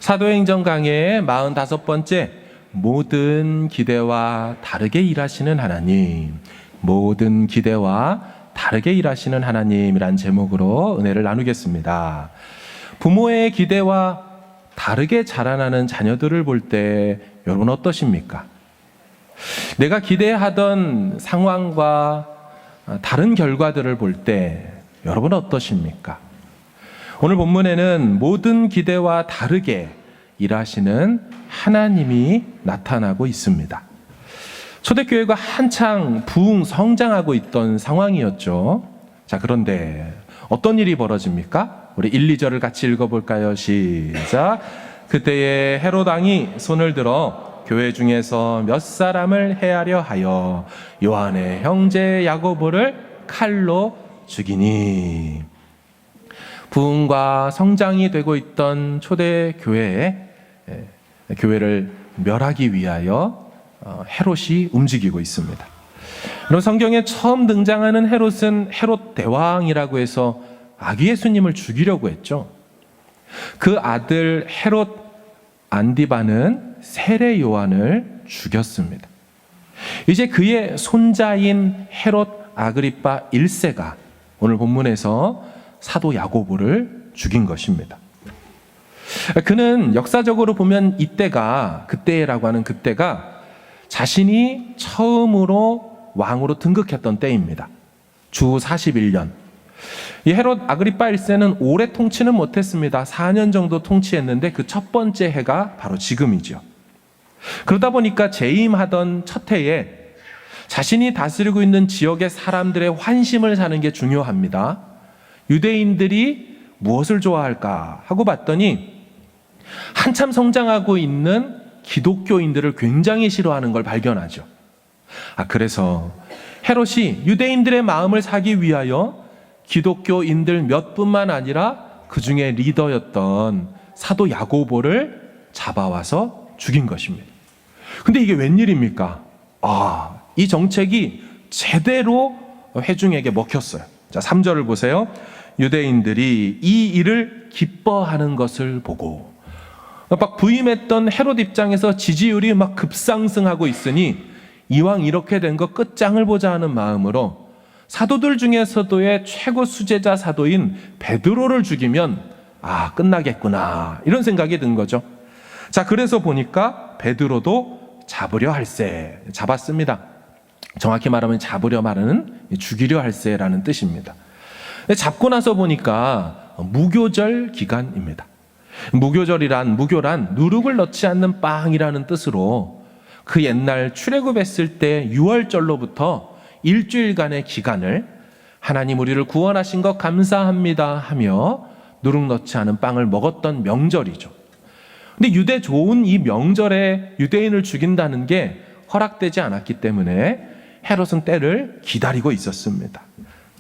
사도행전 강의 45번째 모든 기대와 다르게 일하시는 하나님, 모든 기대와 다르게 일하시는 하나님이란 제목으로 은혜를 나누겠습니다. 부모의 기대와 다르게 자라나는 자녀들을 볼 때 여러분 어떠십니까? 내가 기대하던 상황과 다른 결과들을 볼 때 여러분 어떠십니까? 오늘 본문에는 모든 기대와 다르게 일하시는 하나님이 나타나고 있습니다. 초대교회가 한창 부흥 성장하고 있던 상황이었죠. 자, 그런데 어떤 일이 벌어집니까? 우리 1, 2절을 같이 읽어볼까요? 시작. 그때에 헤롯 왕이 손을 들어 교회 중에서 몇 사람을 해하려 하여 요한의 형제 야고보를 칼로 죽이니. 부흥과 성장이 되고 있던 초대교회에 교회를 멸하기 위하여 헤롯이 움직이고 있습니다. 그럼 성경에 처음 등장하는 헤롯은 헤롯 대왕이라고 해서 아기 예수님을 죽이려고 했죠. 그 아들 헤롯 안디바는 세례 요한을 죽였습니다. 이제 그의 손자인 헤롯 아그리파 1세가 오늘 본문에서 사도 야고보를 죽인 것입니다. 그는 역사적으로 보면 그때라고 하는 그때가 자신이 처음으로 왕으로 등극했던 때입니다. 주 41년. 이 헤롯 아그리파 1세는 오래 통치는 못했습니다. 4년 정도 통치했는데 그 첫 번째 해가 바로 지금이죠. 그러다 보니까 재임하던 첫 해에 자신이 다스리고 있는 지역의 사람들의 환심을 사는 게 중요합니다. 유대인들이 무엇을 좋아할까 하고 봤더니 한참 성장하고 있는 기독교인들을 굉장히 싫어하는 걸 발견하죠. 그래서 헤롯이 유대인들의 마음을 사기 위하여 기독교인들 몇 분만 아니라 그 중에 리더였던 사도 야고보를 잡아와서 죽인 것입니다. 근데 이게 웬일입니까? 이 정책이 제대로 회중에게 먹혔어요. 자, 3절을 보세요. 유대인들이 이 일을 기뻐하는 것을 보고, 막 부임했던 헤롯 입장에서 지지율이 막 급상승하고 있으니 이왕 이렇게 된 거 끝장을 보자 하는 마음으로 사도들 중에서도의 최고 수제자 사도인 베드로를 죽이면 끝나겠구나 이런 생각이 든 거죠. 자, 그래서 보니까 베드로도 잡으려 할세, 잡았습니다. 정확히 말하면 잡으려 말하는 죽이려 할세라는 뜻입니다. 잡고 나서 보니까 무교절 기간입니다. 무교란 누룩을 넣지 않는 빵이라는 뜻으로 그 옛날 출애굽했을 때 6월절로부터 일주일간의 기간을 하나님 우리를 구원하신 것 감사합니다 하며 누룩 넣지 않은 빵을 먹었던 명절이죠. 근데 유대 좋은 이 명절에 유대인을 죽인다는 게 허락되지 않았기 때문에 헤롯은 때를 기다리고 있었습니다.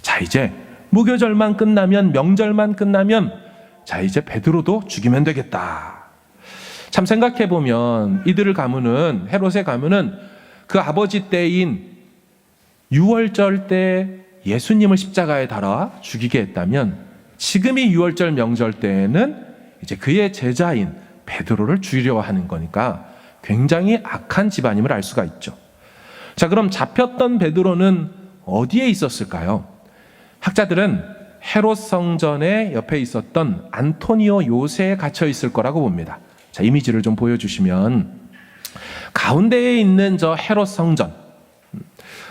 자, 이제 무교절만 끝나면, 명절만 끝나면 자, 이제 베드로도 죽이면 되겠다. 참 생각해보면 이들을 가문은, 헤롯의 가문은 그 아버지 때인 6월절 때 예수님을 십자가에 달아 죽이게 했다면 지금이 6월절 명절 때에는 이제 그의 제자인 베드로를 죽이려고 하는 거니까 굉장히 악한 집안임을 알 수가 있죠. 자, 그럼 잡혔던 베드로는 어디에 있었을까요? 학자들은 헤롯 성전의 옆에 있었던 안토니오 요새에 갇혀 있을 거라고 봅니다. 자, 이미지를 좀 보여주시면 가운데에 있는 저 헤롯 성전,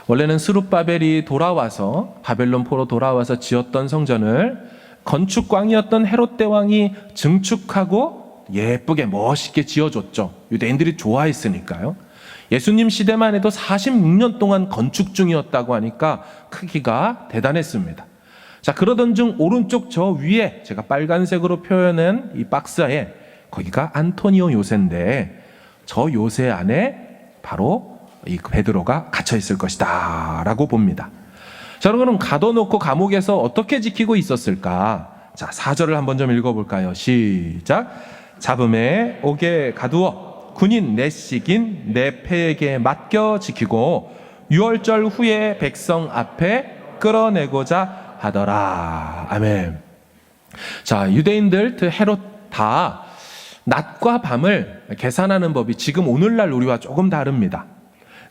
원래는 스룹바벨이 돌아와서 바벨론 포로 돌아와서 지었던 성전을 건축광이었던 헤롯 대왕이 증축하고 예쁘게 멋있게 지어줬죠. 유대인들이 좋아했으니까요. 예수님 시대만 해도 46년 동안 건축 중이었다고 하니까 크기가 대단했습니다. 자, 그러던 중 오른쪽 저 위에 제가 빨간색으로 표현한 이 박스에 거기가 안토니오 요새인데 저 요새 안에 바로 이 베드로가 갇혀 있을 것이다 라고 봅니다. 자, 그럼 가둬놓고 감옥에서 어떻게 지키고 있었을까? 자, 4절을 한번 좀 읽어볼까요? 시작. 잡음에 옥에 가두어 군인 내식인 내 패에게 맡겨 지키고 6월절 후에 백성 앞에 끌어내고자 하더라. 아멘. 자, 유대인들 헤롯 다 낮과 밤을 계산하는 법이 지금 오늘날 우리와 조금 다릅니다.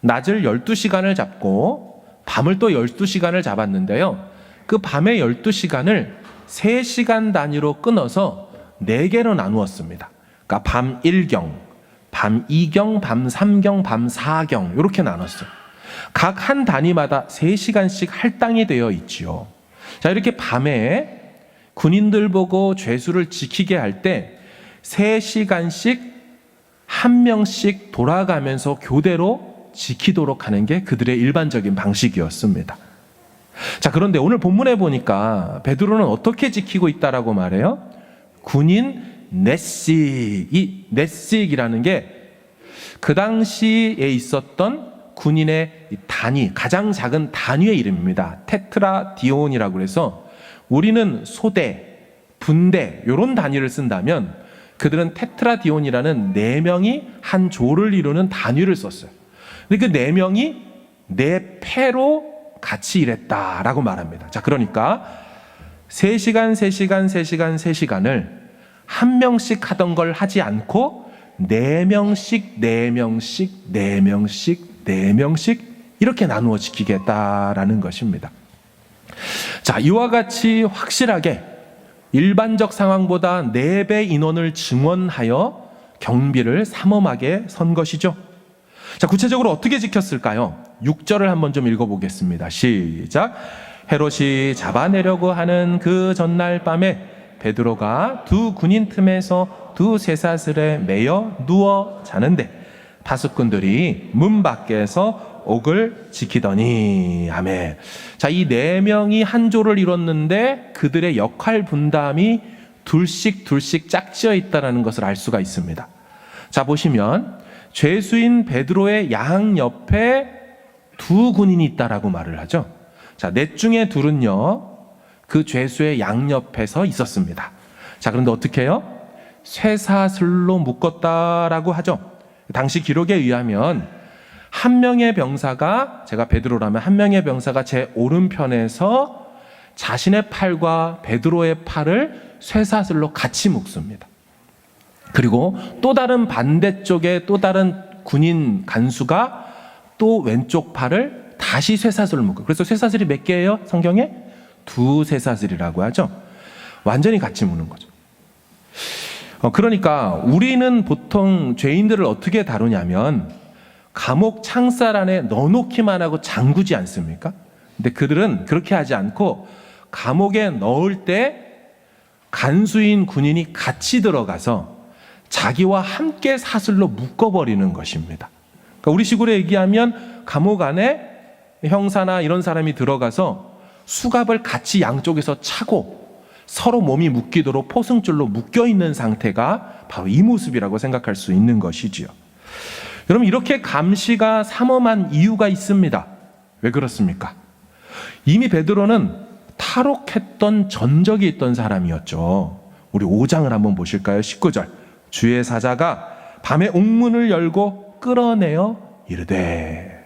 낮을 12시간을 잡고 밤을 또 12시간을 잡았는데요. 그 밤의 12시간을 3시간 단위로 끊어서 4개로 나누었습니다. 그러니까 밤 1경, 밤 2경, 밤 3경, 밤 4경 이렇게 나눴어요. 각 한 단위마다 3시간씩 할당이 되어 있지요. 자, 이렇게 밤에 군인들 보고 죄수를 지키게 할 때 3시간씩 한 명씩 돌아가면서 교대로 지키도록 하는 게 그들의 일반적인 방식이었습니다. 자, 그런데 오늘 본문에 보니까 베드로는 어떻게 지키고 있다라고 말해요? 군인 넷씩. 이 넷씩이라는 게 그 당시에 있었던 군인의 단위, 가장 작은 단위의 이름입니다. 테트라디온이라고 해서 우리는 소대, 분대 이런 단위를 쓴다면 그들은 테트라디온이라는 4명이 한 조를 이루는 단위를 썼어요. 근데 그 4명이 4패로 같이 일했다라고 말합니다. 자, 그러니까 3시간, 3시간, 3시간, 3시간을 한 명씩 하던 걸 하지 않고 4명씩, 4명씩, 4명씩, 4명씩 이렇게 나누어 지키겠다라는 것입니다. 자, 이와 같이 확실하게 일반적 상황보다 4배 인원을 증원하여 경비를 삼엄하게 선 것이죠. 자, 구체적으로 어떻게 지켰을까요? 6절을 한번 좀 읽어보겠습니다. 시작. 헤롯이 잡아내려고 하는 그 전날 밤에 베드로가 두 군인 틈에서 두 쇠사슬에 매여 누워 자는데 파수꾼들이 문 밖에서 옥을 지키더니. 아멘. 자, 이 4명이 한 조를 이뤘는데 그들의 역할 분담이 둘씩 짝지어 있다는 것을 알 수가 있습니다. 자, 보시면 죄수인 베드로의 양 옆에 두 군인이 있다라고 말을 하죠. 자, 넷 중에 둘은요, 그 죄수의 양 옆에서 있었습니다. 자, 그런데 어떻게 해요? 쇠사슬로 묶었다라고 하죠. 당시 기록에 의하면 한 명의 병사가, 제가 베드로라면 한 명의 병사가 제 오른편에서 자신의 팔과 베드로의 팔을 쇠사슬로 같이 묶습니다. 그리고 또 다른 반대쪽에 또 다른 군인 간수가 또 왼쪽 팔을 다시 쇠사슬로 묶어요. 그래서 쇠사슬이 몇 개예요? 성경에? 2 쇠사슬이라고 하죠. 완전히 같이 묶는 거죠. 그러니까 우리는 보통 죄인들을 어떻게 다루냐면 감옥 창살 안에 넣어놓기만 하고 잠그지 않습니까? 근데 그들은 그렇게 하지 않고 감옥에 넣을 때 간수인 군인이 같이 들어가서 자기와 함께 사슬로 묶어버리는 것입니다. 그러니까 우리 식으로 얘기하면 감옥 안에 형사나 이런 사람이 들어가서 수갑을 같이 양쪽에서 차고 서로 몸이 묶이도록 포승줄로 묶여있는 상태가 바로 이 모습이라고 생각할 수 있는 것이지요. 여러분, 이렇게 감시가 삼엄한 이유가 있습니다. 왜 그렇습니까? 이미 베드로는 탈옥했던 전적이 있던 사람이었죠. 우리 5장을 한번 보실까요? 19절. 주의 사자가 밤에 옥문을 열고 끌어내어 이르되.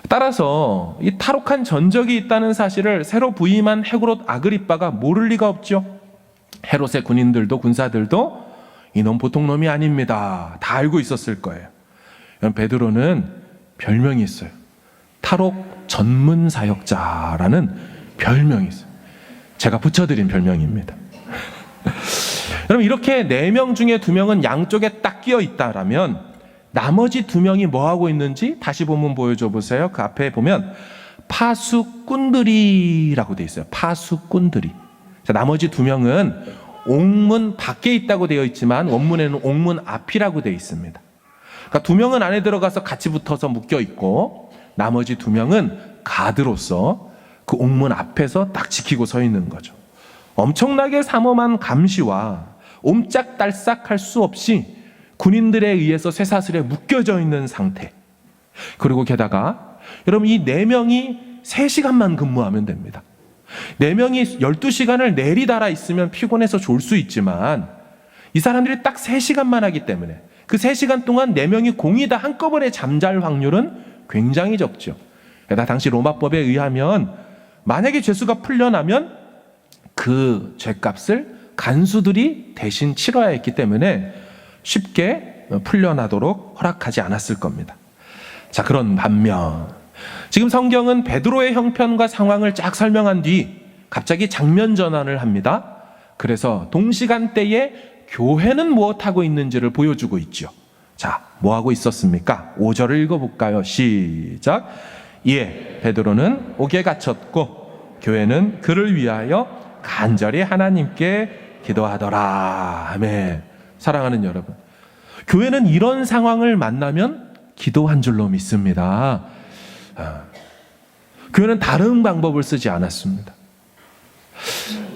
따라서 이 탈옥한 전적이 있다는 사실을 새로 부임한 헤롯 아그리빠가 모를 리가 없죠. 헤롯의 군인들도 군사들도 이놈 보통 놈이 아닙니다. 다 알고 있었을 거예요. 베드로는 별명이 있어요. 탈옥 전문 사역자라는 별명이 있어요. 제가 붙여드린 별명입니다. 여러분, 이렇게 4명 중에 2명은 양쪽에 딱 끼어 있다라면 나머지 2명이 뭐 하고 있는지 다시 본문 보여줘 보세요. 그 앞에 보면 파수꾼들이라고 돼 있어요. 파수꾼들이. 자, 나머지 2명은 옥문 밖에 있다고 되어 있지만 원문에는 옥문 앞이라고 되어 있습니다. 그러니까 2명은 안에 들어가서 같이 붙어서 묶여 있고 나머지 2명은 가드로서 그 옥문 앞에서 딱 지키고 서 있는 거죠. 엄청나게 삼엄한 감시와 옴짝달싹할 수 없이 군인들에 의해서 쇠사슬에 묶여져 있는 상태. 그리고 게다가 여러분, 이 4명이 3시간만 근무하면 됩니다. 4명이 12시간을 내리달아 있으면 피곤해서 졸 수 있지만 이 사람들이 딱 3시간만 하기 때문에 그 3시간 동안 4명이 공이 다 한꺼번에 잠잘 확률은 굉장히 적죠. 게다가 당시 로마법에 의하면 만약에 죄수가 풀려나면 그 죄값을 간수들이 대신 치러야 했기 때문에 쉽게 풀려나도록 허락하지 않았을 겁니다. 자, 그런 반면 지금 성경은 베드로의 형편과 상황을 쫙 설명한 뒤 갑자기 장면 전환을 합니다. 그래서 동시간대에 교회는 무엇하고 있는지를 보여주고 있죠. 자, 뭐하고 있었습니까? 5절을 읽어볼까요? 시작. 이에 베드로는 옥에 갇혔고 교회는 그를 위하여 간절히 하나님께 기도하더라. 아멘. 사랑하는 여러분, 교회는 이런 상황을 만나면 기도한 줄로 믿습니다. 교회는 다른 방법을 쓰지 않았습니다.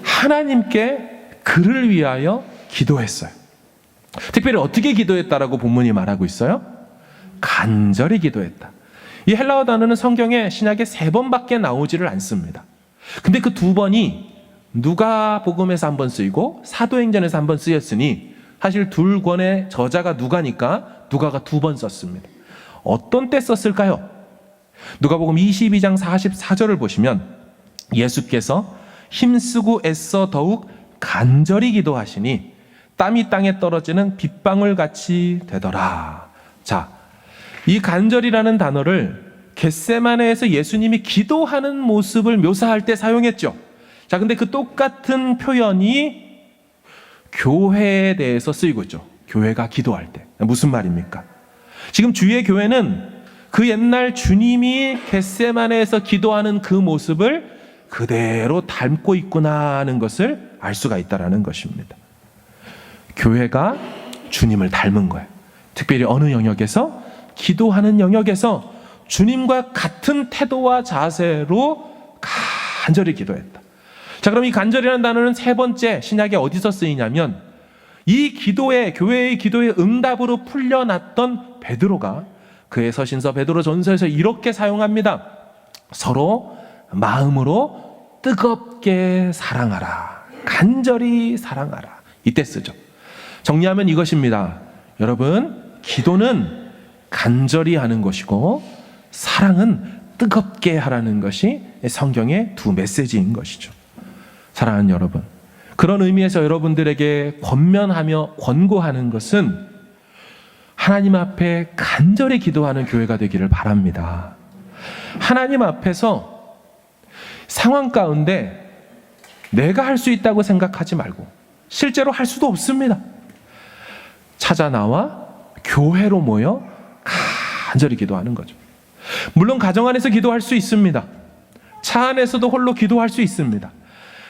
하나님께 그를 위하여 기도했어요. 특별히 어떻게 기도했다라고 본문이 말하고 있어요? 간절히 기도했다. 이 헬라어 단어는 성경에 신약에 3번밖에 나오지를 않습니다. 근데 그 2번이 누가복음에서 한 번 쓰이고 사도행전에서 한 번 쓰였으니 사실 2권의 저자가 누가니까 누가가 2번 썼습니다. 어떤 때 썼을까요? 누가복음 22장 44절을 보시면 예수께서 힘쓰고 애써 더욱 간절히 기도하시니 땀이 땅에 떨어지는 빗방울 같이 되더라. 자, 이 간절이라는 단어를 겟세마네에서 예수님이 기도하는 모습을 묘사할 때 사용했죠. 자, 근데 그 똑같은 표현이 교회에 대해서 쓰이고 있죠. 교회가 기도할 때. 무슨 말입니까? 지금 주의 교회는 그 옛날 주님이 겟세마네에서 기도하는 그 모습을 그대로 닮고 있구나 하는 것을 알 수가 있다는 것입니다. 교회가 주님을 닮은 거예요. 특별히 어느 영역에서? 기도하는 영역에서 주님과 같은 태도와 자세로 간절히 기도했다. 자, 그럼 이 간절이라는 단어는 3번째 신약에 어디서 쓰이냐면 이 기도에, 교회의 기도의 응답으로 풀려났던 베드로가 그의 서신서 베드로전서에서 이렇게 사용합니다. 서로 마음으로 뜨겁게 사랑하라. 간절히 사랑하라. 이때 쓰죠. 정리하면 이것입니다. 여러분, 기도는 간절히 하는 것이고 사랑은 뜨겁게 하라는 것이 성경의 2 메시지인 것이죠. 사랑하는 여러분, 그런 의미에서 여러분들에게 권면하며 권고하는 것은 하나님 앞에 간절히 기도하는 교회가 되기를 바랍니다. 하나님 앞에서 상황 가운데 내가 할 수 있다고 생각하지 말고 실제로 할 수도 없습니다. 찾아 나와 교회로 모여 간절히 기도하는 거죠. 물론 가정 안에서 기도할 수 있습니다. 차 안에서도 홀로 기도할 수 있습니다.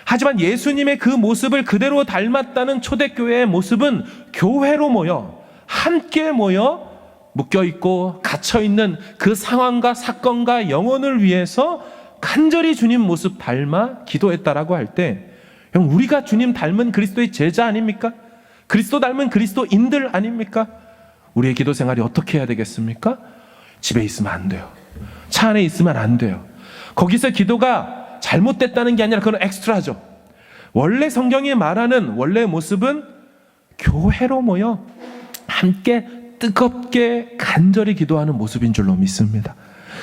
하지만 예수님의 그 모습을 그대로 닮았다는 초대교회의 모습은 교회로 모여 함께 모여 묶여있고 갇혀있는 그 상황과 사건과 영혼을 위해서 간절히 주님 모습 닮아 기도했다라고 할 때, 형, 우리가 주님 닮은 그리스도의 제자 아닙니까? 그리스도 닮은 그리스도인들 아닙니까? 우리의 기도 생활이 어떻게 해야 되겠습니까? 집에 있으면 안 돼요. 차 안에 있으면 안 돼요. 거기서 기도가 잘못됐다는 게 아니라 그건 엑스트라죠. 원래 성경이 말하는 원래의 모습은 교회로 모여 함께 뜨겁게 간절히 기도하는 모습인 줄로 믿습니다.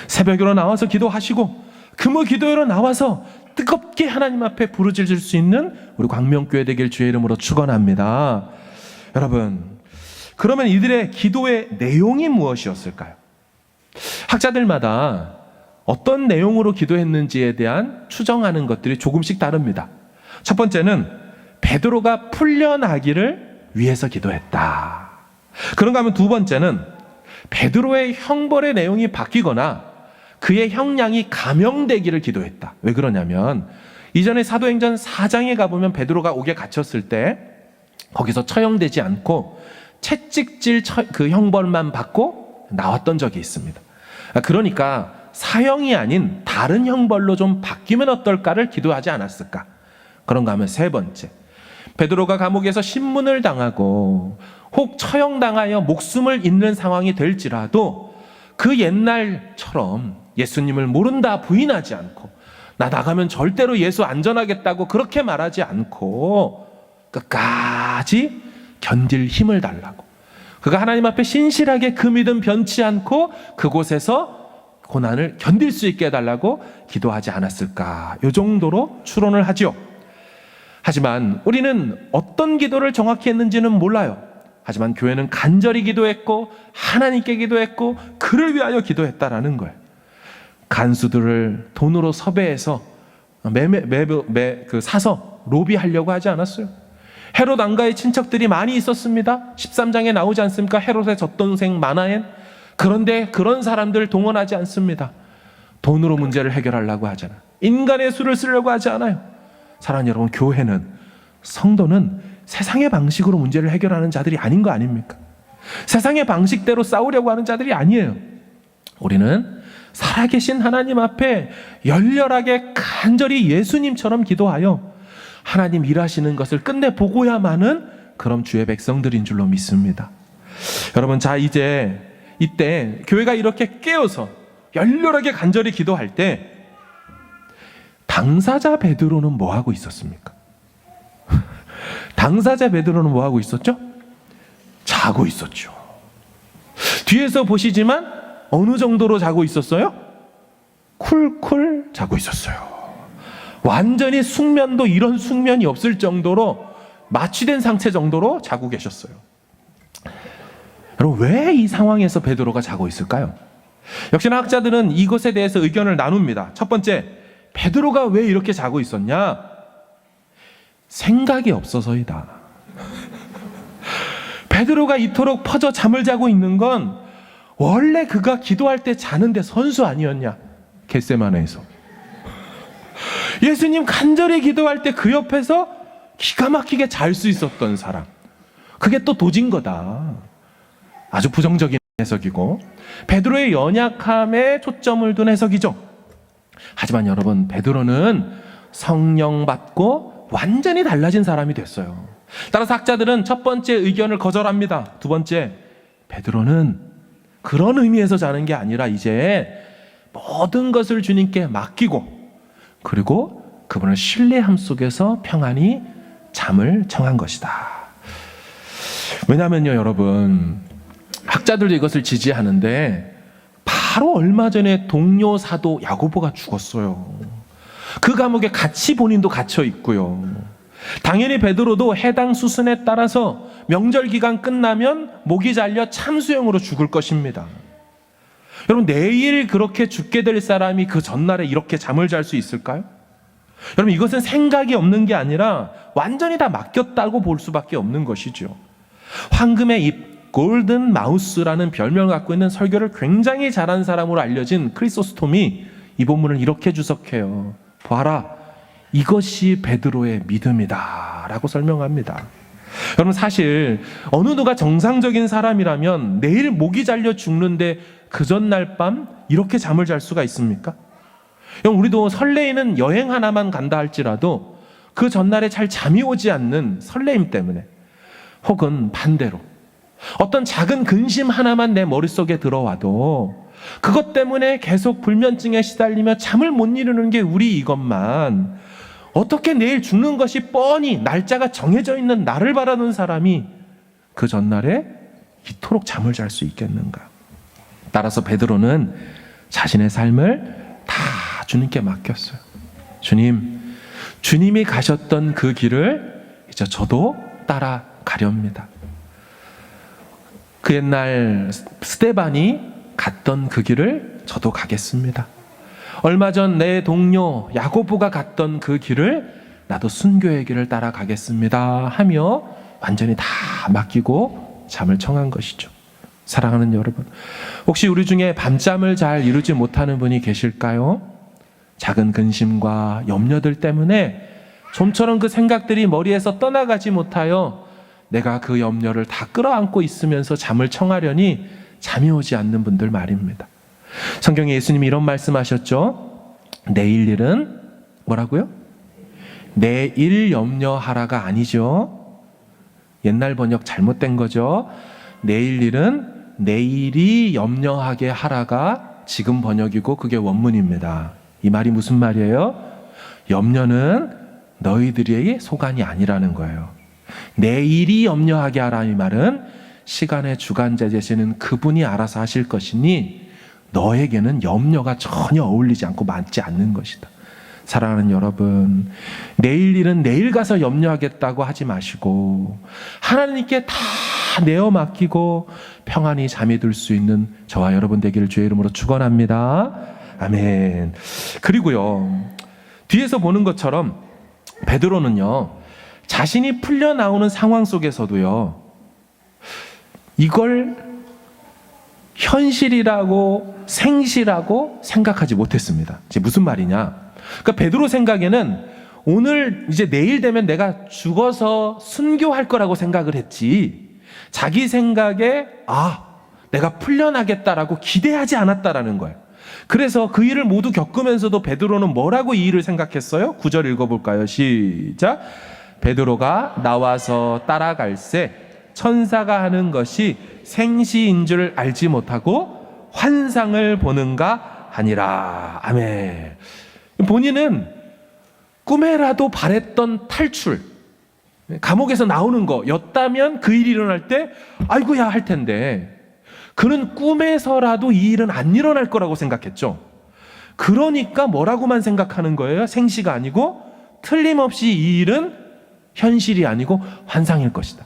새벽으로 나와서 기도하시고 금요 기도회로 나와서 뜨겁게 하나님 앞에 부르짖을 수 있는 우리 광명교회 되길 주의 이름으로 축원합니다. 여러분, 그러면 이들의 기도의 내용이 무엇이었을까요? 학자들마다 어떤 내용으로 기도했는지에 대한 추정하는 것들이 조금씩 다릅니다. 첫 번째는 베드로가 풀려나기를 위해서 기도했다. 그런가 하면 2번째는 베드로의 형벌의 내용이 바뀌거나 그의 형량이 감형되기를 기도했다. 왜 그러냐면 이전에 사도행전 4장에 가보면 베드로가 옥에 갇혔을 때 거기서 처형되지 않고 채찍질 그 형벌만 받고 나왔던 적이 있습니다. 그러니까 사형이 아닌 다른 형벌로 좀 바뀌면 어떨까를 기도하지 않았을까? 그런가 하면 3번째, 베드로가 감옥에서 신문을 당하고 혹 처형당하여 목숨을 잃는 상황이 될지라도 그 옛날처럼 예수님을 모른다 부인하지 않고 나 나가면 절대로 예수 안전하겠다고 그렇게 말하지 않고 끝까지 견딜 힘을 달라고, 그가 하나님 앞에 신실하게 그 믿음 변치 않고 그곳에서 고난을 견딜 수 있게 해달라고 기도하지 않았을까? 이 정도로 추론을 하죠. 하지만 우리는 어떤 기도를 정확히 했는지는 몰라요. 하지만 교회는 간절히 기도했고 하나님께 기도했고 그를 위하여 기도했다라는 거예요. 간수들을 돈으로 섭외해서 사서 로비하려고 하지 않았어요. 헤롯 왕가의 친척들이 많이 있었습니다. 13장에 나오지 않습니까? 헤롯의 젖동생 마나엔. 그런데 그런 사람들 동원하지 않습니다. 돈으로 문제를 해결하려고 하잖아요. 인간의 수를 쓰려고 하지 않아요. 사랑하는 여러분, 교회는, 성도는 세상의 방식으로 문제를 해결하는 자들이 아닌 거 아닙니까? 세상의 방식대로 싸우려고 하는 자들이 아니에요. 우리는 살아계신 하나님 앞에 열렬하게 간절히 예수님처럼 기도하여 하나님 일하시는 것을 끝내 보고야만은 그럼 주의 백성들인 줄로 믿습니다. 여러분, 자, 이제 이때 교회가 이렇게 깨어서 열렬하게 간절히 기도할 때 당사자 베드로는 뭐 하고 있었습니까? 당사자 베드로는 뭐 하고 있었죠? 자고 있었죠. 뒤에서 보시지만 어느 정도로 자고 있었어요? 쿨쿨 자고 있었어요. 완전히 숙면도 이런 숙면이 없을 정도로 마취된 상태 정도로 자고 계셨어요. 여러분, 왜 이 상황에서 베드로가 자고 있을까요? 역시나 학자들은 이것에 대해서 의견을 나눕니다. 첫 번째, 베드로가 왜 이렇게 자고 있었냐? 생각이 없어서이다. 베드로가 이토록 퍼져 잠을 자고 있는 건 원래 그가 기도할 때 자는데 선수 아니었냐? 겟세마네에서 예수님 간절히 기도할 때 그 옆에서 기가 막히게 잘 수 있었던 사람, 그게 또 도진 거다. 아주 부정적인 해석이고 베드로의 연약함에 초점을 둔 해석이죠. 하지만 여러분, 베드로는 성령 받고 완전히 달라진 사람이 됐어요. 따라서 학자들은 첫 번째 의견을 거절합니다. 두 번째, 베드로는 그런 의미에서 자는 게 아니라 이제 모든 것을 주님께 맡기고 그리고 그분을 신뢰함 속에서 평안히 잠을 청한 것이다. 왜냐하면요, 여러분, 학자들도 이것을 지지하는데 바로 얼마 전에 동료 사도 야고보가 죽었어요. 그 감옥에 같이 본인도 갇혀 있고요. 당연히 베드로도 해당 수순에 따라서 명절 기간 끝나면 목이 잘려 참수형으로 죽을 것입니다. 여러분, 내일 그렇게 죽게 될 사람이 그 전날에 이렇게 잠을 잘 수 있을까요? 여러분, 이것은 생각이 없는 게 아니라 완전히 다 맡겼다고 볼 수밖에 없는 것이죠. 황금의 입, 골든 마우스라는 별명을 갖고 있는 설교를 굉장히 잘한 사람으로 알려진 크리소스톰이 이 본문을 이렇게 주석해요. 봐라, 이것이 베드로의 믿음이다 라고 설명합니다. 여러분, 사실 어느 누가 정상적인 사람이라면 내일 목이 잘려 죽는데 그 전날 밤 이렇게 잠을 잘 수가 있습니까? 우리도 설레이는 여행 하나만 간다 할지라도 그 전날에 잘 잠이 오지 않는 설레임 때문에, 혹은 반대로 어떤 작은 근심 하나만 내 머릿속에 들어와도 그것 때문에 계속 불면증에 시달리며 잠을 못 이루는 게 우리 이것만, 어떻게 내일 죽는 것이 뻔히 날짜가 정해져 있는 나를 바라는 사람이 그 전날에 이토록 잠을 잘 수 있겠는가? 따라서 베드로는 자신의 삶을 다 주님께 맡겼어요. 주님이 가셨던 그 길을 이제 저도 따라가렵니다. 그 옛날 스데반이 갔던 그 길을 저도 가겠습니다. 얼마 전 내 동료 야고보가 갔던 그 길을 나도 순교의 길을 따라가겠습니다 하며 완전히 다 맡기고 잠을 청한 것이죠. 사랑하는 여러분, 혹시 우리 중에 밤잠을 잘 이루지 못하는 분이 계실까요? 작은 근심과 염려들 때문에 좀처럼 그 생각들이 머리에서 떠나가지 못하여 내가 그 염려를 다 끌어안고 있으면서 잠을 청하려니 잠이 오지 않는 분들 말입니다. 성경에 예수님이 이런 말씀하셨죠. 내일 일은 뭐라고요? 내일 염려하라가 아니죠. 옛날 번역 잘못된 거죠. 내일 일은 내일이 염려하게 하라가 지금 번역이고 그게 원문입니다. 이 말이 무슨 말이에요? 염려는 너희들의 소관이 아니라는 거예요. 내일이 염려하게 하라, 이 말은 시간의 주관자 되시는 그분이 알아서 하실 것이니 너에게는 염려가 전혀 어울리지 않고 맞지 않는 것이다. 사랑하는 여러분, 내일 일은 내일 가서 염려하겠다고 하지 마시고 하나님께 다 다 내어 맡기고 평안히 잠이 들 수 있는 저와 여러분 되기를 주의 이름으로 축원합니다. 아멘. 그리고요, 뒤에서 보는 것처럼 베드로는요, 자신이 풀려 나오는 상황 속에서도요, 이걸 현실이라고 생시라고 생각하지 못했습니다. 이제 무슨 말이냐? 그러니까 베드로 생각에는 오늘 이제 내일 되면 내가 죽어서 순교할 거라고 생각을 했지, 자기 생각에 내가 풀려나겠다라고 기대하지 않았다라는 거예요. 그래서 그 일을 모두 겪으면서도 베드로는 뭐라고 이 일을 생각했어요? 9절 읽어볼까요? 시작. 베드로가 나와서 따라갈새 천사가 하는 것이 생시인 줄 알지 못하고 환상을 보는가 하니라. 아멘. 본인은 꿈에라도 바랬던 탈출, 감옥에서 나오는 거였다면 그 일이 일어날 때 아이고야 할 텐데, 그는 꿈에서라도 이 일은 안 일어날 거라고 생각했죠. 그러니까 뭐라고만 생각하는 거예요? 생시가 아니고 틀림없이 이 일은 현실이 아니고 환상일 것이다.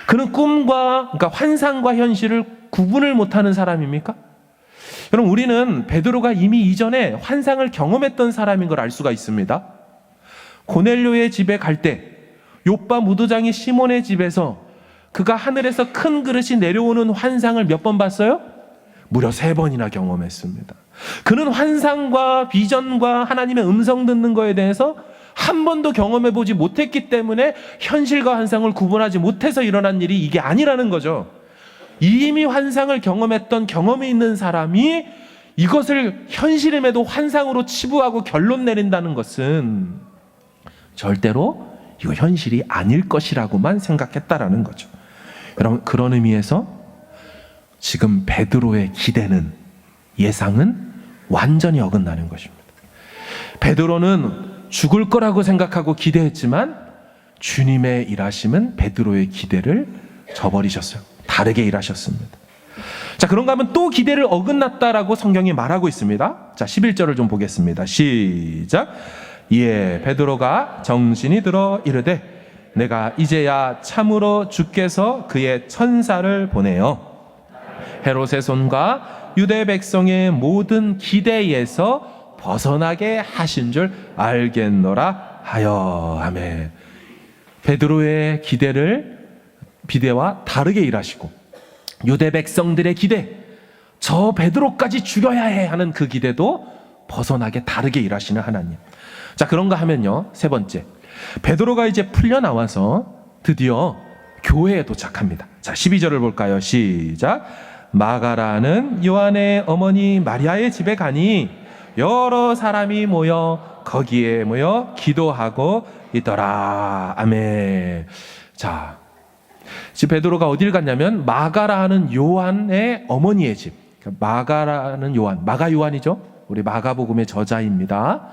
그는 그러니까 환상과 현실을 구분을 못하는 사람입니까? 여러분, 우리는 베드로가 이미 이전에 환상을 경험했던 사람인 걸 알 수가 있습니다. 고넬료의 집에 갈 때 욥바 무도장이 시몬의 집에서 그가 하늘에서 큰 그릇이 내려오는 환상을 몇 번 봤어요? 무려 3번이나 경험했습니다. 그는 환상과 비전과 하나님의 음성 듣는 거에 대해서 한 번도 경험해보지 못했기 때문에 현실과 환상을 구분하지 못해서 일어난 일이 이게 아니라는 거죠. 이미 환상을 경험했던 경험이 있는 사람이 이것을 현실임에도 환상으로 치부하고 결론 내린다는 것은 절대로 이거 현실이 아닐 것이라고만 생각했다라는 거죠. 여러분, 그런 의미에서 지금 베드로의 기대는, 예상은 완전히 어긋나는 것입니다. 베드로는 죽을 거라고 생각하고 기대했지만 주님의 일하심은 베드로의 기대를 저버리셨어요. 다르게 일하셨습니다. 자, 그런가 하면 또 기대를 어긋났다라고 성경이 말하고 있습니다. 자, 11절을 좀 보겠습니다. 시작. 이에 베드로가 정신이 들어 이르되 내가 이제야 참으로 주께서 그의 천사를 보내어 헤롯의 손과 유대 백성의 모든 기대에서 벗어나게 하신 줄 알겠노라 하여. 아멘. 베드로의 기대와 다르게 일하시고, 유대 백성들의 기대, 저 베드로까지 죽여야 해 하는 그 기대도 벗어나게 다르게 일하시는 하나님. 자, 그런가 하면요, 3번째, 베드로가 이제 풀려 나와서 드디어 교회에 도착합니다. 자, 12절을 볼까요? 시작. 마가라는 요한의 어머니 마리아의 집에 가니 여러 사람이 모여 거기에 모여 기도하고 있더라. 아멘. 자, 지금 베드로가 어딜 갔냐면 마가라 하는 요한의 어머니의 집. 마가라는 요한, 마가 요한이죠. 우리 마가복음의 저자입니다.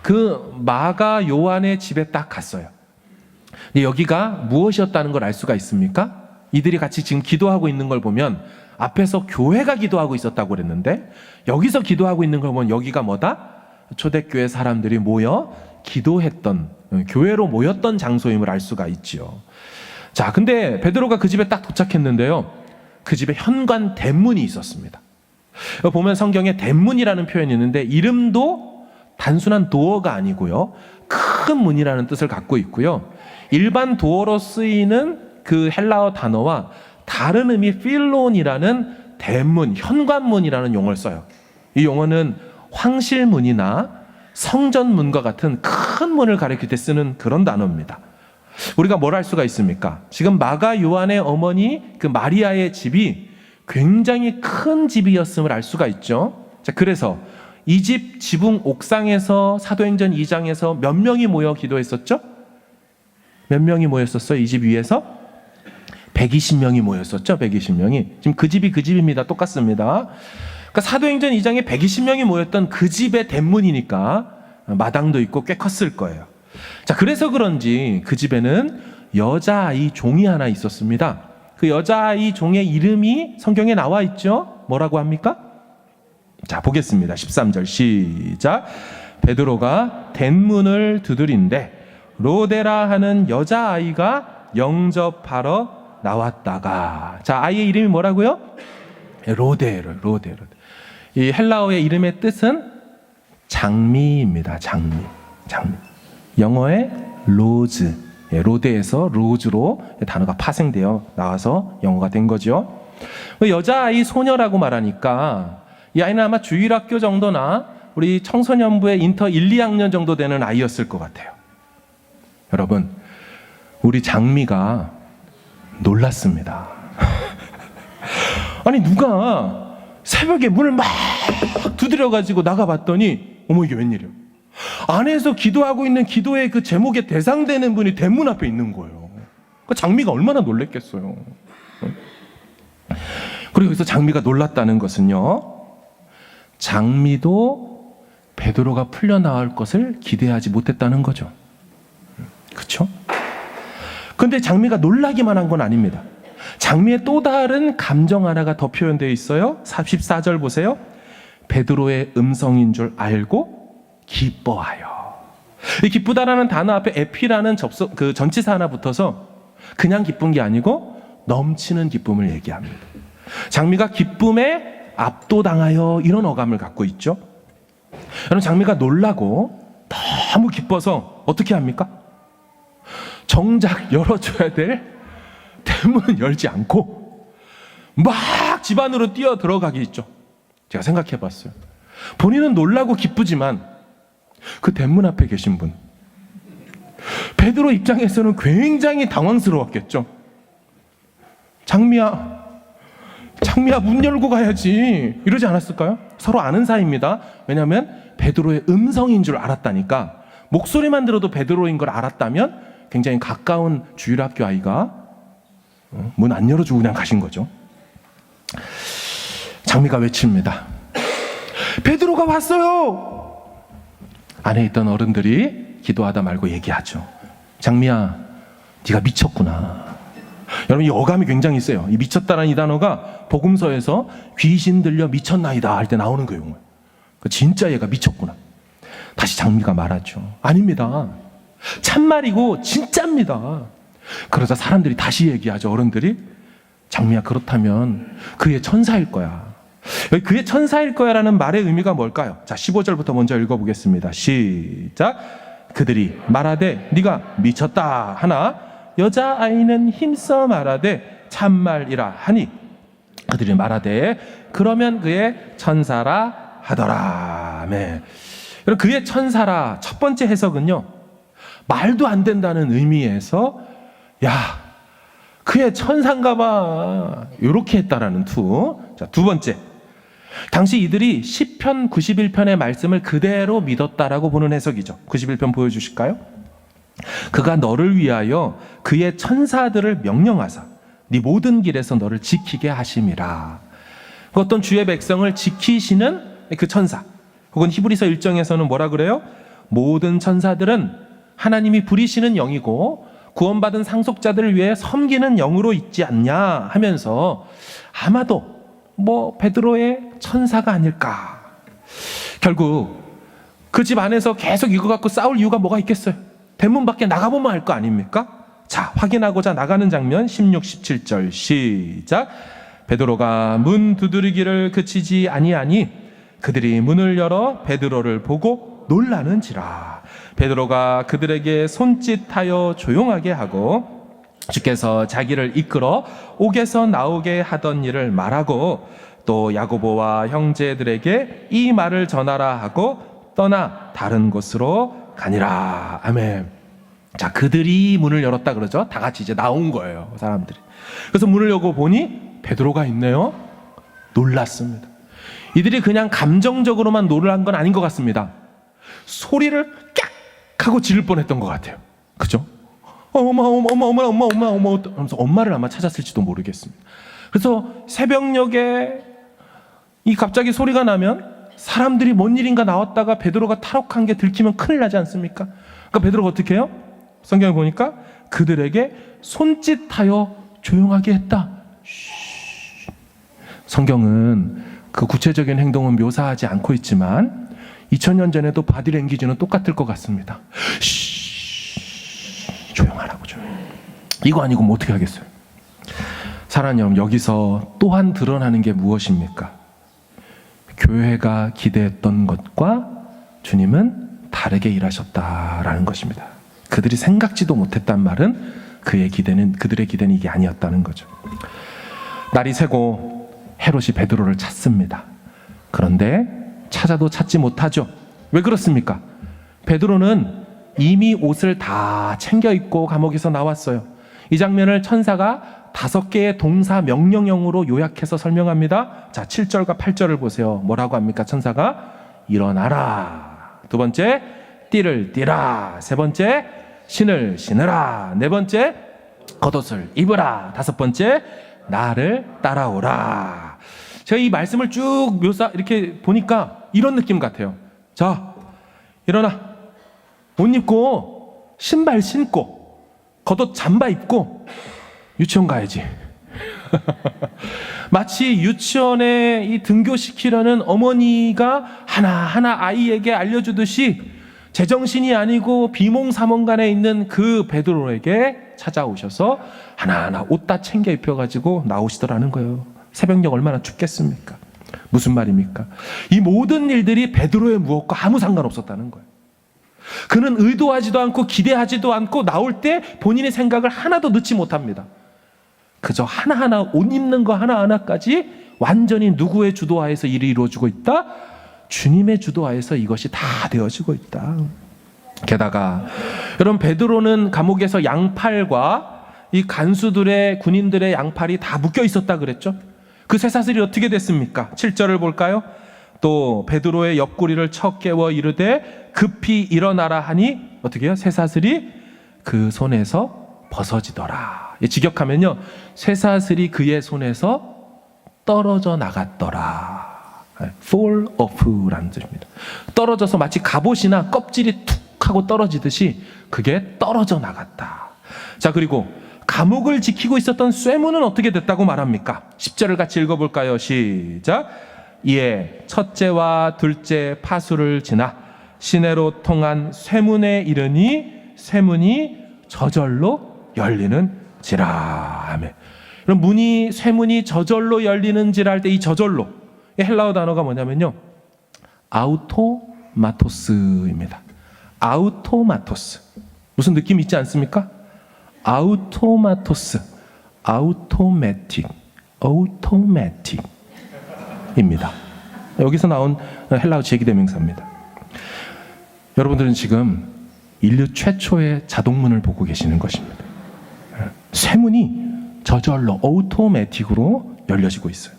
그 마가 요한의 집에 딱 갔어요. 근데 여기가 무엇이었다는 걸 알 수가 있습니까? 이들이 같이 지금 기도하고 있는 걸 보면 앞에서 교회가 기도하고 있었다고 그랬는데 여기서 기도하고 있는 걸 보면 여기가 뭐다? 초대교회 사람들이 모여 기도했던, 교회로 모였던 장소임을 알 수가 있죠. 자, 근데 베드로가 그 집에 딱 도착했는데요, 그 집에 현관 대문이 있었습니다. 보면 성경에 대문이라는 표현이 있는데 이름도 단순한 도어가 아니고요, 큰 문이라는 뜻을 갖고 있고요, 일반 도어로 쓰이는 그 헬라어 단어와 다른 의미 필론이라는 대문, 현관문이라는 용어를 써요. 이 용어는 황실문이나 성전문과 같은 큰 문을 가리킬 때 쓰는 그런 단어입니다. 우리가 뭘 알 수가 있습니까? 지금 마가 요한의 어머니 그 마리아의 집이 굉장히 큰 집이었음을 알 수가 있죠. 자, 그래서 이 집 지붕 옥상에서 사도행전 2장에서 몇 명이 모여 기도했었죠? 몇 명이 모였었어요? 이 집 위에서? 120명이 모였었죠. 120명이. 지금 그 집이 그 집입니다. 똑같습니다. 그러니까 사도행전 2장에 120명이 모였던 그 집의 대문이니까 마당도 있고 꽤 컸을 거예요. 자, 그래서 그런지 그 집에는 여자아이 종이 하나 있었습니다. 그 여자아이 종의 이름이 성경에 나와 있죠. 뭐라고 합니까? 자, 보겠습니다. 13절 시작. 베드로가 댄문을 두드린데 로데라 하는 여자아이가 영접하러 나왔다가, 자, 아이의 이름이 뭐라고요? 로데. 이 헬라어의 이름의 뜻은 장미입니다. 장미. 영어의 로즈. 로데에서 로즈로 단어가 파생되어 나와서 영어가 된 거죠. 여자아이 소녀라고 말하니까 이 아이는 아마 주일학교 정도나 우리 청소년부의 인터 1, 2학년 정도 되는 아이였을 것 같아요. 여러분, 우리 장미가 놀랐습니다. 아니, 누가 새벽에 문을 막 두드려가지고 나가봤더니, 어머, 이게 웬일이야? 안에서 기도하고 있는 기도의 그 제목에 대상되는 분이 대문 앞에 있는 거예요. 그 장미가 얼마나 놀랬겠어요. 그리고 여기서 장미가 놀랐다는 것은요, 장미도 베드로가 풀려나올 것을 기대하지 못했다는 거죠. 그렇죠? 그런데 장미가 놀라기만 한 건 아닙니다. 장미의 또 다른 감정 하나가 더 표현되어 있어요. 14절 보세요. 베드로의 음성인 줄 알고 기뻐하여. 이 기쁘다라는 단어 앞에 에피라는 그 전치사 하나 붙어서 그냥 기쁜 게 아니고 넘치는 기쁨을 얘기합니다. 장미가 기쁨에 압도당하여 이런 어감을 갖고 있죠. 여러분, 장미가 놀라고 너무 기뻐서 어떻게 합니까? 정작 열어줘야 될 대문은 열지 않고 막 집 안으로 뛰어 들어가기 있죠. 제가 생각해 봤어요. 본인은 놀라고 기쁘지만 그 대문 앞에 계신 분, 베드로 입장에서는 굉장히 당황스러웠겠죠. 장미야 문 열고 가야지, 이러지 않았을까요? 서로 아는 사이입니다. 왜냐하면 베드로의 음성인 줄 알았다니까. 목소리만 들어도 베드로인 걸 알았다면 굉장히 가까운 주일학교 아이가 문 안 열어주고 그냥 가신 거죠. 장미가 외칩니다. 베드로가 왔어요. 안에 있던 어른들이 기도하다 말고 얘기하죠. 장미야, 네가 미쳤구나. 여러분, 이 어감이 굉장히 세요. 이 미쳤다라는 이 단어가 복음서에서 귀신 들려 미쳤나이다 할 때 나오는 그 용어예요. 진짜 얘가 미쳤구나. 다시 장미가 말하죠. 아닙니다. 참말이고 진짜입니다. 그러자 사람들이 다시 얘기하죠. 어른들이. 장미야, 그렇다면 그의 천사일 거야. 여기 그의 천사일 거야 라는 말의 의미가 뭘까요? 자, 15절부터 먼저 읽어보겠습니다. 시작. 그들이 말하되 네가 미쳤다 하나 여자아이는 힘써 말하되 참말이라 하니 그들이 말하되 그러면 그의 천사라 하더라. 아멘. 그의 천사라, 첫 번째 해석은요, 말도 안 된다는 의미에서 야, 그의 천사인가 봐, 이렇게 했다라는 투. 자, 두 번째, 당시 이들이 시편 91편의 말씀을 그대로 믿었다라고 보는 해석이죠. 91편 보여주실까요? 그가 너를 위하여 그의 천사들을 명령하사 네 모든 길에서 너를 지키게 하심이라. 그 어떤 주의 백성을 지키시는 그 천사, 혹은 히브리서 1장에서는 뭐라 그래요? 모든 천사들은 하나님이 부리시는 영이고 구원받은 상속자들을 위해 섬기는 영으로 있지 않냐 하면서 아마도 베드로의 천사가 아닐까. 결국 그 집 안에서 계속 이거 갖고 싸울 이유가 뭐가 있겠어요? 대문 밖에 나가보면 알 거 아닙니까? 자, 확인하고자 나가는 장면 16, 17절 시작. 베드로가 문 두드리기를 그치지 아니하니 그들이 문을 열어 베드로를 보고 놀라는지라. 베드로가 그들에게 손짓하여 조용하게 하고 주께서 자기를 이끌어 옥에서 나오게 하던 일을 말하고 또 야고보와 형제들에게 이 말을 전하라 하고 떠나 다른 곳으로 가니라. 아멘. 자, 그들이 문을 열었다 그러죠. 다 같이 이제 나온 거예요, 사람들이. 그래서 문을 열고 보니 베드로가 있네요. 놀랐습니다. 이들이 그냥 감정적으로만 놀란 건 아닌 것 같습니다. 소리를 깍 하고 지를 뻔했던 것 같아요. 그죠? 엄마 하면서 엄마를 아마 찾았을지도 모르겠습니다. 그래서 새벽녘에 이 갑자기 소리가 나면 사람들이 뭔 일인가 나왔다가 베드로가 탈옥한 게 들키면 큰일 나지 않습니까? 그러니까 베드로가 어떻게 해요? 성경을 보니까 그들에게 손짓하여 조용하게 했다. 성경은 그 구체적인 행동은 묘사하지 않고 있지만 2000년 전에도 바디랭귀지는 똑같을 것 같습니다. 조용하라고. 이거 아니고 뭐 어떻게 하겠어요? 사랑하는 여러분, 여기서 또한 드러나는 게 무엇입니까? 교회가 기대했던 것과 주님은 다르게 일하셨다라는 것입니다. 그들이 생각지도 못했단 말은 그들의 기대는 이게 아니었다는 거죠. 날이 새고 헤롯이 베드로를 찾습니다. 그런데 찾아도 찾지 못하죠. 왜 그렇습니까? 베드로는 이미 옷을 다 챙겨 입고 감옥에서 나왔어요. 이 장면을 천사가 5개의 동사 명령형으로 요약해서 설명합니다. 자, 7절과 8절을 보세요. 뭐라고 합니까? 천사가 일어나라. 두 번째, 띠를 띠라. 세 번째, 신을 신으라. 네 번째, 겉옷을 입으라. 다섯 번째, 나를 따라오라. 제가 이 말씀을 쭉 이렇게 보니까 이런 느낌 같아요. 자, 일어나. 옷 입고 신발 신고 겉옷 잠바 입고 유치원 가야지. 마치 유치원에 이 등교시키려는 어머니가 하나하나 아이에게 알려주듯이 제정신이 아니고 비몽사몽간에 있는 그 베드로에게 찾아오셔서 하나하나 옷 다 챙겨 입혀가지고 나오시더라는 거예요. 새벽녘 얼마나 춥겠습니까? 무슨 말입니까? 이 모든 일들이 베드로의 무엇과 아무 상관없었다는 거예요. 그는 의도하지도 않고 기대하지도 않고 나올 때 본인의 생각을 하나도 넣지 못합니다. 그저 하나하나 옷 입는 거 하나하나까지 완전히 누구의 주도하에서 일이 이루어지고 있다? 주님의 주도하에서 이것이 다 되어지고 있다. 게다가 여러분, 베드로는 감옥에서 양팔과 이 간수들의 군인들의 양팔이 다 묶여 있었다 그랬죠? 그 쇠사슬이 어떻게 됐습니까? 7절을 볼까요? 또 베드로의 옆구리를 쳐 깨워 이르되 급히 일어나라 하니 어떻게 해요? 쇠사슬이 그 손에서 벗어지더라. 직역하면요, 쇠사슬이 그의 손에서 떨어져 나갔더라. fall off라는 뜻입니다. 떨어져서 마치 갑옷이나 껍질이 툭 하고 떨어지듯이 그게 떨어져 나갔다. 자, 그리고 감옥을 지키고 있었던 쇠문은 어떻게 됐다고 말합니까? 10절을 같이 읽어볼까요? 시작. 이에 첫째와 둘째 파수를 지나 시내로 통한 쇠문에 이르니 쇠문이 저절로 열리는지라. 아멘. 그럼 쇠문이 저절로 열리는지라 할 때 이 저절로, 이 헬라어 단어가 뭐냐면요, 아우토마토스입니다. 아우토마토스. 무슨 느낌 있지 않습니까? 아우토마토스, 오토매틱입니다. 여기서 나온 헬라어 제기대명사입니다. 여러분들은 지금 인류 최초의 자동문을 보고 계시는 것입니다. 쇠문이 저절로 오토매틱으로 열려지고 있어요.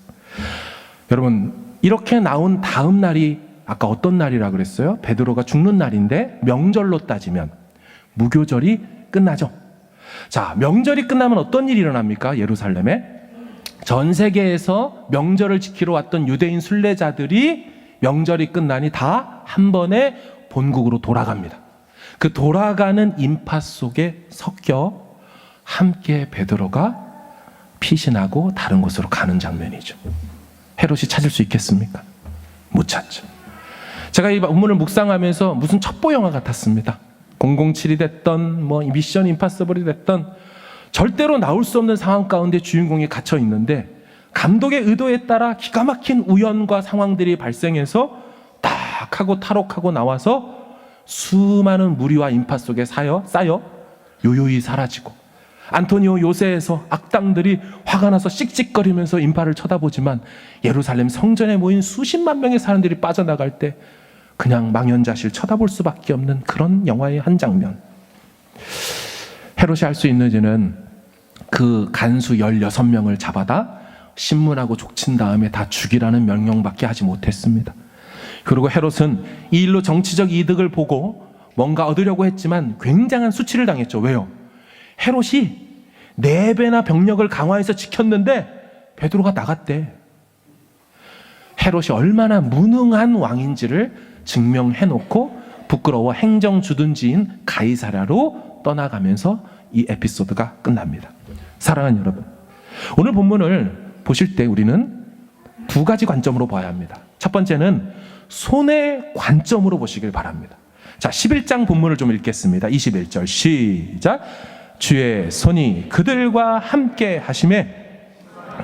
여러분, 이렇게 나온 다음 날이 아까 어떤 날이라 그랬어요? 베드로가 죽는 날인데 명절로 따지면 무교절이 끝나죠. 자, 명절이 끝나면 어떤 일이 일어납니까? 예루살렘에 전 세계에서 명절을 지키러 왔던 유대인 순례자들이 명절이 끝나니 다 한 번에 본국으로 돌아갑니다. 그 돌아가는 인파 속에 섞여 함께 베드로가 피신하고 다른 곳으로 가는 장면이죠. 헤롯이 찾을 수 있겠습니까? 못 찾죠. 제가 이 본문을 묵상하면서 무슨 첩보 영화 같았습니다. 007이 됐던 미션 임파서블이 됐던 절대로 나올 수 없는 상황 가운데 주인공이 갇혀 있는데 감독의 의도에 따라 기가 막힌 우연과 상황들이 발생해서 딱 하고 탈옥하고 나와서 수많은 무리와 인파 속에 쌓여 요요히 사라지고, 안토니오 요새에서 악당들이 화가 나서 씩씩거리면서 인파를 쳐다보지만 예루살렘 성전에 모인 수십만 명의 사람들이 빠져나갈 때 그냥 망연자실 쳐다볼 수밖에 없는 그런 영화의 한 장면. 헤롯이 할 수 있는 일은 그 간수 16명을 잡아다 신문하고 족친 다음에 다 죽이라는 명령밖에 하지 못했습니다. 그리고 헤롯은 이 일로 정치적 이득을 보고 뭔가 얻으려고 했지만 굉장한 수치를 당했죠. 왜요? 헤롯이 4배나 병력을 강화해서 지켰는데 베드로가 나갔대. 헤롯이 얼마나 무능한 왕인지를 증명해놓고 부끄러워 행정 주둔지인 가이사랴로 떠나가면서 이 에피소드가 끝납니다. 사랑하는 여러분, 오늘 본문을 보실 때 우리는 2가지 관점으로 봐야 합니다. 첫 번째는 손의 관점으로 보시길 바랍니다. 자, 11장 본문을 좀 읽겠습니다. 21절 시작. 주의 손이 그들과 함께 하심에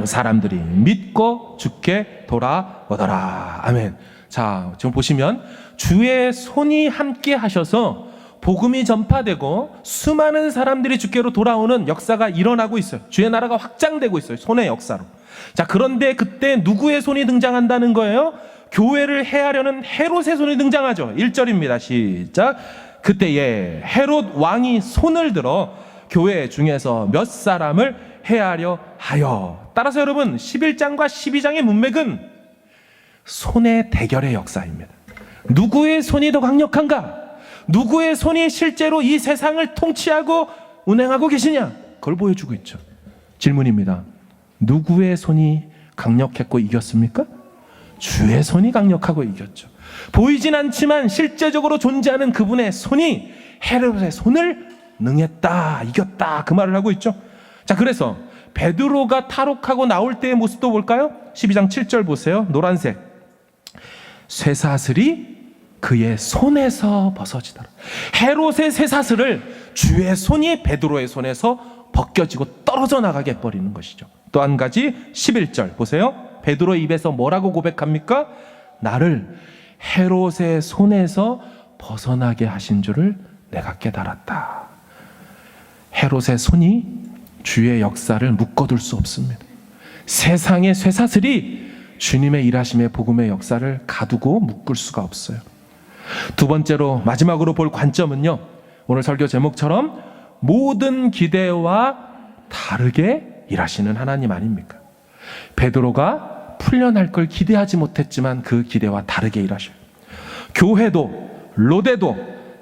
사람들이 믿고 주께 돌아오더라. 아멘. 자, 지금 보시면 주의 손이 함께 하셔서 복음이 전파되고 수많은 사람들이 주께로 돌아오는 역사가 일어나고 있어요. 주의 나라가 확장되고 있어요. 손의 역사로. 자, 그런데 그때 누구의 손이 등장한다는 거예요? 교회를 해하려는 헤롯의 손이 등장하죠. 1절입니다. 시작. 그때에 헤롯 왕이 손을 들어 교회 중에서 몇 사람을 해하려 하여. 따라서 여러분, 11장과 12장의 문맥은 손의 대결의 역사입니다. 누구의 손이 더 강력한가? 누구의 손이 실제로 이 세상을 통치하고 운행하고 계시냐? 그걸 보여주고 있죠. 질문입니다. 누구의 손이 강력했고 이겼습니까? 주의 손이 강력하고 이겼죠. 보이진 않지만 실제적으로 존재하는 그분의 손이 헤롯의 손을 능했다, 이겼다, 그 말을 하고 있죠. 자, 그래서 베드로가 탈옥하고 나올 때의 모습도 볼까요? 12장 7절 보세요. 노란색. 쇠사슬이 그의 손에서 벗어지더라. 헤롯의 쇠사슬을 주의 손이 베드로의 손에서 벗겨지고 떨어져 나가게 해버리는 것이죠. 또 한 가지 11절 보세요. 베드로의 입에서 뭐라고 고백합니까? 나를 헤롯의 손에서 벗어나게 하신 줄을 내가 깨달았다. 헤롯의 손이 주의 역사를 묶어둘 수 없습니다. 세상의 쇠사슬이 주님의 일하심의 복음의 역사를 가두고 묶을 수가 없어요. 두 번째로 마지막으로 볼 관점은요, 오늘 설교 제목처럼 모든 기대와 다르게 일하시는 하나님 아닙니까? 베드로가 풀려날 걸 기대하지 못했지만 그 기대와 다르게 일하셔요. 교회도 로데도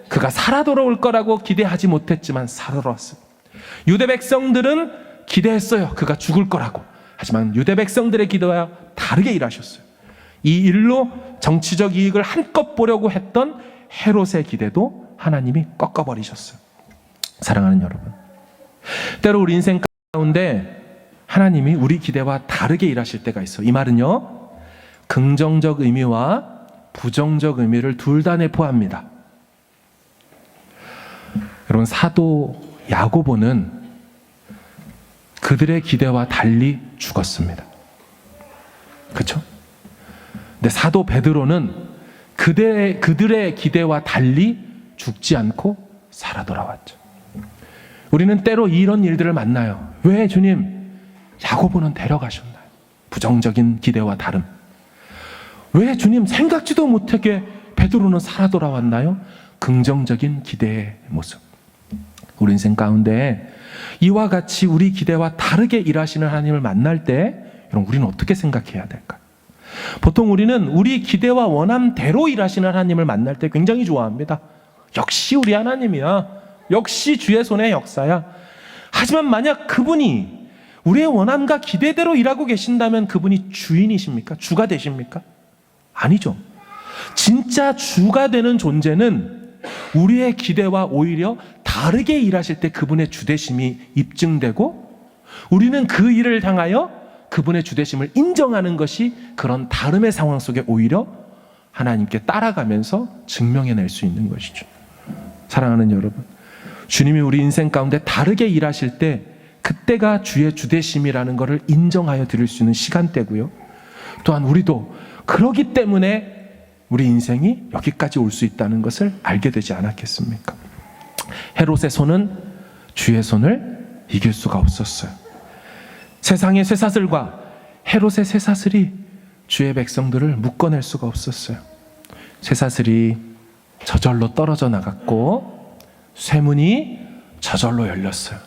그가 살아 돌아올 거라고 기대하지 못했지만 살아 돌아왔어요. 유대 백성들은 기대했어요. 그가 죽을 거라고. 하지만 유대 백성들의 기대와 다르게 일하셨어요. 이 일로 정치적 이익을 한껏 보려고 했던 헤롯의 기대도 하나님이 꺾어버리셨어요. 사랑하는 여러분, 때로 우리 인생 가운데 하나님이 우리 기대와 다르게 일하실 때가 있어요. 이 말은요, 긍정적 의미와 부정적 의미를 둘 다 내포합니다. 여러분, 사도 야고보는 그들의 기대와 달리 죽었습니다. 그렇죠? 근데 사도 베드로는 그들의 기대와 달리 죽지 않고 살아 돌아왔죠. 우리는 때로 이런 일들을 만나요. 왜 주님 야고보는 데려가셨나요? 부정적인 기대와 다름. 왜 주님 생각지도 못하게 베드로는 살아 돌아왔나요? 긍정적인 기대의 모습. 우리 인생 가운데 이와 같이 우리 기대와 다르게 일하시는 하나님을 만날 때 여러분, 우리는 어떻게 생각해야 될까? 보통 우리는 우리 기대와 원함대로 일하시는 하나님을 만날 때 굉장히 좋아합니다. 역시 우리 하나님이야. 역시 주의 손의 역사야. 하지만 만약 그분이 우리의 원함과 기대대로 일하고 계신다면 그분이 주인이십니까? 주가 되십니까? 아니죠. 진짜 주가 되는 존재는 우리의 기대와 오히려 다르게 일하실 때 그분의 주되심이 입증되고 우리는 그 일을 향하여 그분의 주되심을 인정하는 것이 그런 다름의 상황 속에 오히려 하나님께 따라가면서 증명해낼 수 있는 것이죠. 사랑하는 여러분, 주님이 우리 인생 가운데 다르게 일하실 때 그때가 주의 주되심이라는 것을 인정하여 드릴 수 있는 시간대고요. 또한 우리도 그러기 때문에 우리 인생이 여기까지 올 수 있다는 것을 알게 되지 않았겠습니까? 헤롯의 손은 주의 손을 이길 수가 없었어요. 세상의 쇠사슬과 헤롯의 쇠사슬이 주의 백성들을 묶어낼 수가 없었어요. 쇠사슬이 저절로 떨어져 나갔고 쇠문이 저절로 열렸어요.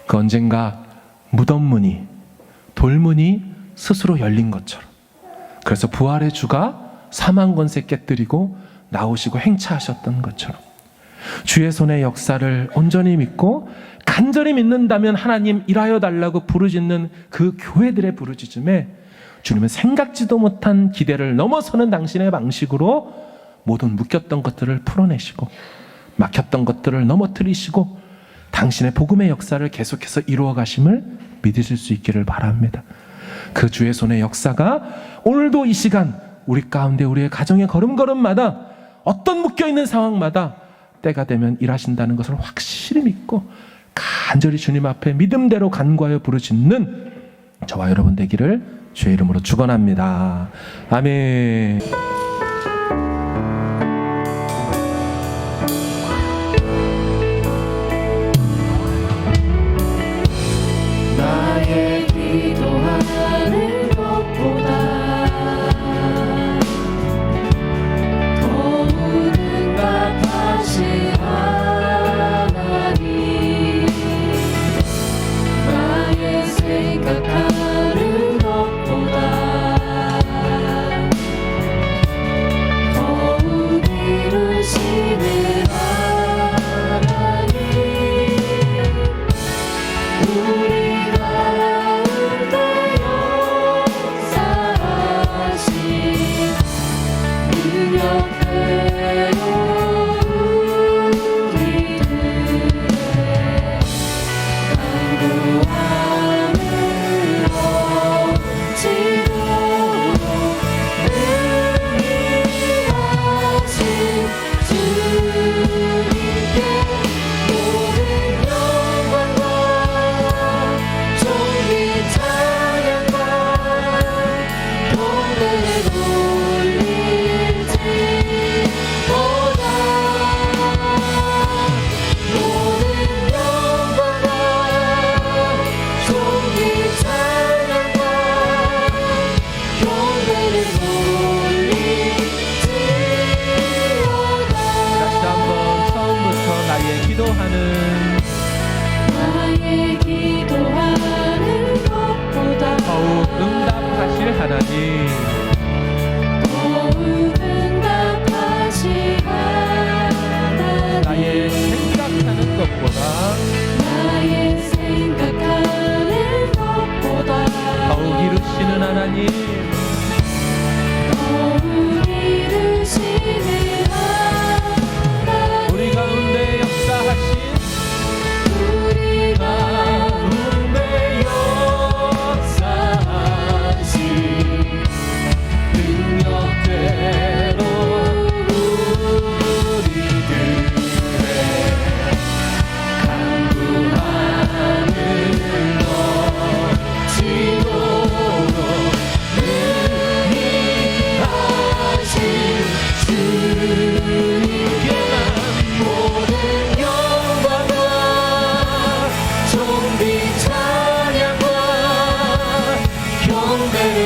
그 언젠가 무덤 문이, 돌문이 스스로 열린 것처럼. 그래서 부활의 주가 사망 권세 깨뜨리고 나오시고 행차하셨던 것처럼 주의 손의 역사를 온전히 믿고 간절히 믿는다면 하나님 일하여 달라고 부르짖는 그 교회들의 부르짖음에 주님은 생각지도 못한 기대를 넘어서는 당신의 방식으로 모든 묶였던 것들을 풀어내시고 막혔던 것들을 넘어뜨리시고 당신의 복음의 역사를 계속해서 이루어 가심을 믿으실 수 있기를 바랍니다. 그 주의 손의 역사가 오늘도 이 시간 우리 가운데 우리의 가정의 걸음걸음마다 어떤 묶여있는 상황마다 때가 되면 일하신다는 것을 확실히 믿고 간절히 주님 앞에 믿음대로 간구하여 부르짖는 저와 여러분 되기를 주의 이름으로 축원합니다. 아멘. 나의 기도하는 것보다 더 응답하신 하나님, 나의 생각하는 것보다 더욱 이루시는 하나님, 우리 가운데 역사하신 능력대로 우리들의 간구함을 억지로도 능히하신 주님께 모든 영광과 존귀 찬양과 영광을 돌릴지어다. 모든 영광과 존귀 찬양과 영광을 돌릴지어다. 다시 한번 처음부터 나의 기도하는 것보다 더욱 응답하실 하나님, 더욱 응답하신 하나님, 나의 생각하는 것보다 나의 생각하는 것보다 더욱 이루시는 하나님, 더욱 이루시는 하나님, 우리 가운데 역사하신 우리 가운데 역사하신 능력대로 우리들의 간구함을 억지로도 능히하신 주님께만 모든 영광과 존귀 찬양과 경배를